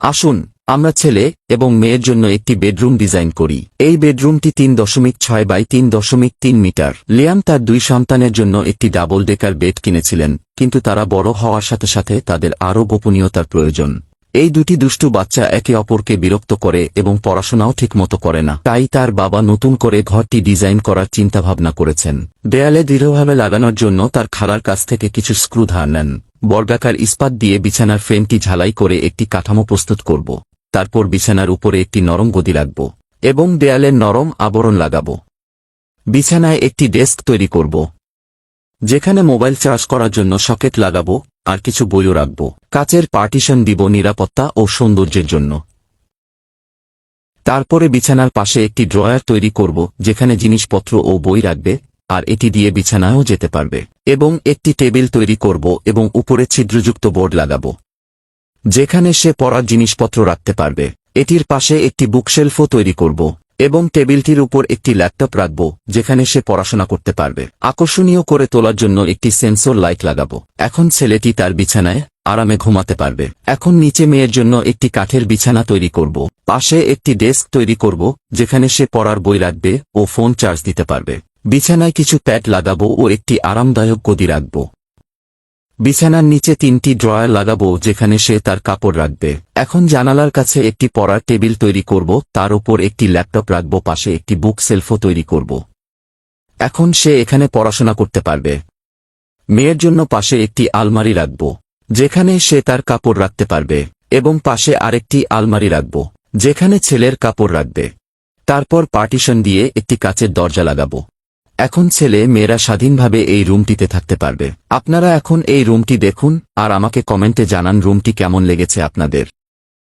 আসুন আমরা ছেলে এবং মেয়ের জন্য একটি বেডরুম ডিজাইন করি। এই বেডরুমটি 3.6 বাই 3.3 মিটার। লিয়াম তার 2 সন্তানের জন্য একটি ডাবল ডেকার বেড কিনেছিলেন, কিন্তু তারা বড় হওয়ার সাথে সাথে তাদের আরও গোপনীয়তার প্রয়োজন। এই দুটি দুষ্টু বাচ্চা একে অপরকে বিরক্ত করে এবং পড়াশোনাও ঠিকমতো করে না। তাই তার বাবা নতুন করে ঘরটি ডিজাইন করার চিন্তাভাবনা করেছেন। দেয়ালে দৃঢ়ভাবে লাগানোর জন্য তার খালার কাছ থেকে কিছু স্ক্রু ধার নেন। বর্গাকার ইস্পাত দিয়ে বিছানার ফ্রেমটি ঝালাই করে একটি কাঠামো প্রস্তুত করব। তারপর বিছানার উপরে একটি নরম গদি রাখব এবং দেয়ালের নরম আবরণ লাগাব। বিছানায় একটি ডেস্ক তৈরি করব, যেখানে মোবাইল চার্জ করার জন্য সকেট লাগাবো আর কিছু বইও রাখব। কাচের পার্টিশন দিব নিরাপত্তা ও সৌন্দর্যের জন্য। তারপরে বিছানার পাশে একটি ড্রয়ার তৈরি করব, যেখানে জিনিসপত্র ও বই রাখবে, আর এটি দিয়ে বিছানায়ও যেতে পারবে। এবং একটি টেবিল তৈরি করব এবং উপরে ছিদ্রযুক্ত বোর্ড লাগাবো, যেখানে সে পড়ার জিনিসপত্র রাখতে পারবে। এটির পাশে একটি বুকশেলফও তৈরি করব এবং টেবিলটির উপর একটি ল্যাপটপ রাখব, যেখানে সে পড়াশোনা করতে পারবে। আকর্ষণীয় করে তোলার জন্য একটি সেন্সর লাইট লাগাবো। এখন ছেলেটি তার বিছানায় আরামে ঘুমাতে পারবে। এখন নিচে মেয়ের জন্য একটি কাঠের বিছানা তৈরি করব। পাশে একটি ডেস্ক তৈরি করব, যেখানে সে পড়ার বই রাখবে ও ফোন চার্জ দিতে পারবে। বিছানায় কিছু প্যাড লাগাবো ও একটি আরামদায়ক গদি রাখব। বিছানার নিচে 3টি ড্রয়ার লাগাবো, যেখানে সে তার কাপড় রাখবে। এখন জানালার কাছে একটি পড়ার টেবিল তৈরি করব, তার উপর একটি ল্যাপটপ রাখব, পাশে একটি বুক সেলফও তৈরি করব। এখন সে এখানে পড়াশোনা করতে পারবে। মেয়ের জন্য পাশে একটি আলমারি রাখব, যেখানে সে তার কাপড় রাখতে পারবে, এবং পাশে আরেকটি আলমারি রাখব, যেখানে ছেলের কাপড় রাখবে। তারপর পার্টিশন দিয়ে একটি কাচের দরজা লাগাবো। এখন ছেলে মেয়েরা স্বাধীনভাবে এই রুমটিতে থাকতে পারবে। আপনারা এখন এই রুমটি দেখুন আর আমাকে কমেন্টে জানান রুমটি কেমন লেগেছে আপনাদের।